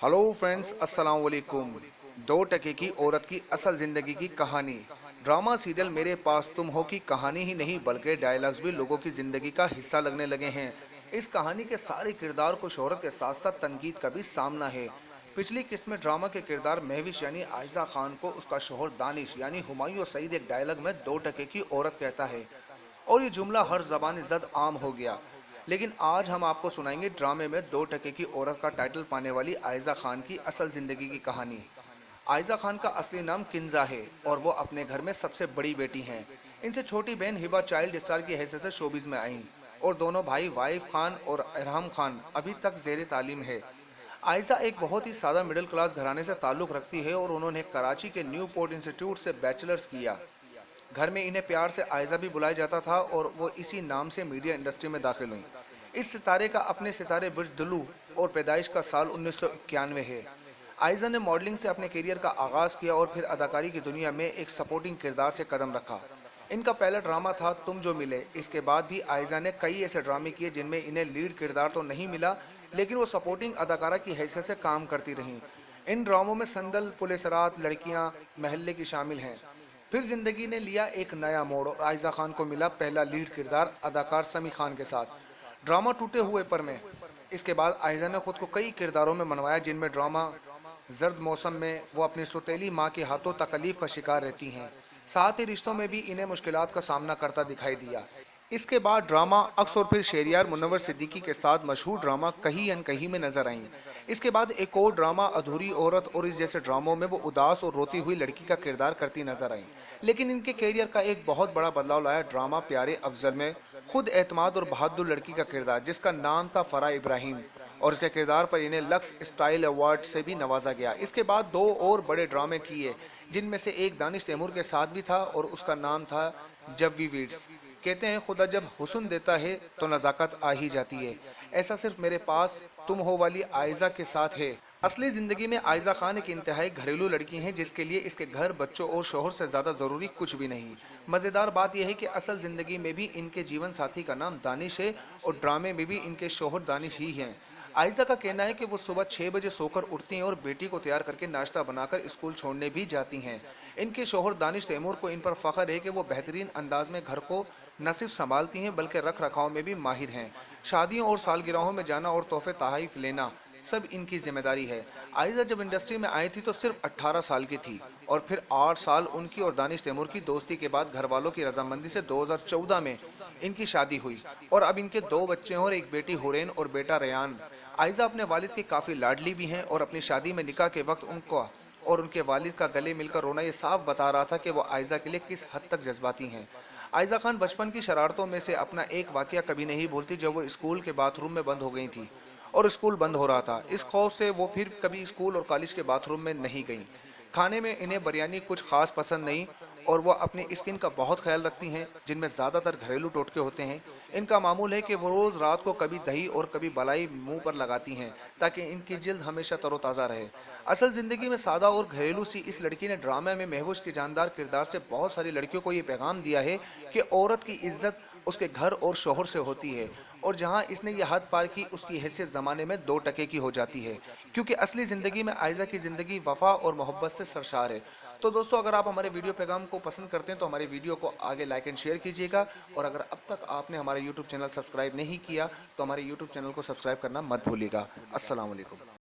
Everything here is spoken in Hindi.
हेलो फ्रेंड्स, अस्सलाम वालेकुम। 2 टके की औरत की असल ज़िंदगी की कहानी। ड्रामा सीरियल मेरे पास तुम हो की कहानी ही नहीं बल्कि डायलॉग्स भी लोगों की ज़िंदगी का हिस्सा लगने लगे हैं। इस कहानी के सारे किरदार को शोहरत के साथ साथ तनकीद का भी सामना है। पिछली किस्त में ड्रामा के किरदार महविश यानी आयजा खान को उसका शोहर दानिश यानी हुमायूं सईद एक डायलॉग में 2 टके की औरत कहता है और ये जुमला हर ज़बान ज़द आम हो गया। लेकिन आज हम आपको सुनाएंगे ड्रामे में 2 टके की औरत का टाइटल पाने वाली आयजा खान की असल ज़िंदगी की कहानी। आयजा खान का असली नाम किंजा है और वो अपने घर में सबसे बड़ी बेटी हैं। इनसे छोटी बहन हिबा चाइल्ड स्टार की हैसियत से शोबिस में आई और दोनों भाई वाइफ खान और इरहम खान अभी तक जेर तालीम है। आयजा एक बहुत ही सादा मिडिल क्लास घराने से ताल्लुक़ रखती है और उन्होंने कराची के न्यू पोर्ट इंस्टीट्यूट से बैचलर्स किया। घर में इन्हें प्यार से आयजा भी बुलाया जाता था और वो इसी नाम से मीडिया इंडस्ट्री में दाखिल हुई। इस सितारे का अपने सितारे बुर्ज दुलू और पैदाइश का साल 1991 है। आयजा ने मॉडलिंग से अपने करियर का आगाज़ किया और फिर अदाकारी की दुनिया में एक सपोर्टिंग किरदार से कदम रखा। इनका पहला ड्रामा था तुम जो मिले। इसके बाद भी आयजा ने कई ऐसे ड्रामे किए जिनमें इन्हें लीड किरदार तो नहीं मिला, लेकिन वो सपोर्टिंग अदाकारा की हैसियत से काम करती रहीं। इन ड्रामों में संदल, पुलिसरात, लड़कियां, महल्ले की शामिल हैं। फिर जिंदगी ने लिया एक नया मोड़ और आयजा खान को मिला पहला लीड किरदार अदाकार समी खान के साथ ड्रामा टूटे हुए पर में। इसके बाद आयजा ने खुद को कई किरदारों में मनवाया जिनमें ड्रामा जर्द मौसम में वो अपनी सौतेली माँ के हाथों तकलीफ का शिकार रहती हैं। साथ ही रिश्तों में भी इन्हें मुश्किलात का सामना करता दिखाई दिया। इसके बाद ड्रामा अक्स और फिर शेरियार मुनव्वर सिद्दीकी के साथ मशहूर ड्रामा कहीं अन कहीं में नजर आई। इसके बाद एक और ड्रामा अधूरी औरत और इस जैसे ड्रामों में वो उदास और रोती हुई लड़की का किरदार करती नजर आई। लेकिन इनके कैरियर का एक बहुत बड़ा बदलाव लाया ड्रामा प्यारे अफजल में खुद एतमाद और बहादुर लड़की का किरदार जिसका नाम था फरा इब्राहिम और उसके किरदार पर इन्हें लक्स स्टाइल अवार्ड से भी नवाजा गया। इसके बाद 2 और बड़े ड्रामे किए जिनमें से एक दानिश तैमूर के साथ भी था और उसका नाम था जब वी वीड्स। कहते हैं खुदा जब हुस्न देता है तो नज़ाकत आ ही जाती है। ऐसा सिर्फ मेरे पास तुम हो वाली आयजा के साथ है। असली ज़िंदगी में आयजा खान एक इंतहाई घरेलू लड़की हैं जिसके लिए इसके घर, बच्चों और शोहर से ज़्यादा ज़रूरी कुछ भी नहीं। मज़ेदार बात यह है कि असल ज़िंदगी में भी इनके जीवन साथी का नाम दानिश है और ड्रामे में भी इनके शोहर दानिश ही हैं। आयजा का कहना है कि वो सुबह 6 बजे सोकर उठती हैं और बेटी को तैयार करके नाश्ता बनाकर स्कूल छोड़ने भी जाती हैं। इनके शोहर दानिश तैमूर को इन पर फ़ख्र है कि वो बेहतरीन अंदाज में घर को न सिर्फ संभालती हैं बल्कि रख रखाव में भी माहिर हैं। शादियों और सालगिरहों में जाना और तोहफे तोहफ़ लेना सब इनकी जिम्मेदारी है। आयजा जब इंडस्ट्री में आई थी तो सिर्फ 18 साल की थी और फिर 8 साल उनकी और दानिश तैमूर की दोस्ती के बाद घर वालों की रजामंदी से 2014 में इनकी शादी हुई और अब इनके 2 बच्चे हैं और एक बेटी हुरैन और बेटा रेयान। आयजा अपने वालिद की काफ़ी लाडली भी हैं और अपनी शादी में निकाह के वक्त उनको और उनके वालिद का गले मिलकर रोना ये साफ बता रहा था कि वो आयजा के लिए किस हद तक जज्बाती हैं। आयजा खान बचपन की शरारतों में से अपना एक वाकया कभी नहीं भूलती जब वो स्कूल के बाथरूम में बंद हो गई थी और स्कूल बंद हो रहा था। इस खौफ से वो फिर कभी स्कूल और कॉलेज के बाथरूम में नहीं गई। खाने में इन्हें बिरयानी कुछ खास पसंद नहीं और वह अपनी स्किन का बहुत ख्याल रखती हैं जिनमें ज़्यादातर घरेलू टोटके होते हैं। इनका मामूल है कि वो रोज़ रात को कभी दही और कभी मलाई मुंह पर लगाती हैं ताकि इनकी जिल्द हमेशा तरोताज़ा रहे। असल ज़िंदगी में सादा और घरेलू सी इस लड़की ने ड्रामा में महवूश के जानदार किरदार से बहुत सारी लड़कियों को ये पैगाम दिया है कि औरत की इज्जत उसके घर और शोहर से होती है और जहां इसने ये हद पार की उसकी हैसियत ज़माने में 2 टके की हो जाती है, क्योंकि असली ज़िंदगी में आयजा की ज़िंदगी वफा और मोहब्बत से सरशार है। तो दोस्तों, अगर आप हमारे वीडियो पैगाम को पसंद करते हैं तो हमारे वीडियो को आगे लाइक एंड शेयर कीजिएगा और अगर अब तक आपने हमारे यूट्यूब चैनल सब्सक्राइब नहीं किया तो हमारे यूट्यूब चैनल को सब्सक्राइब करना मत भूलिएगा। अस्सलाम वालेकुम।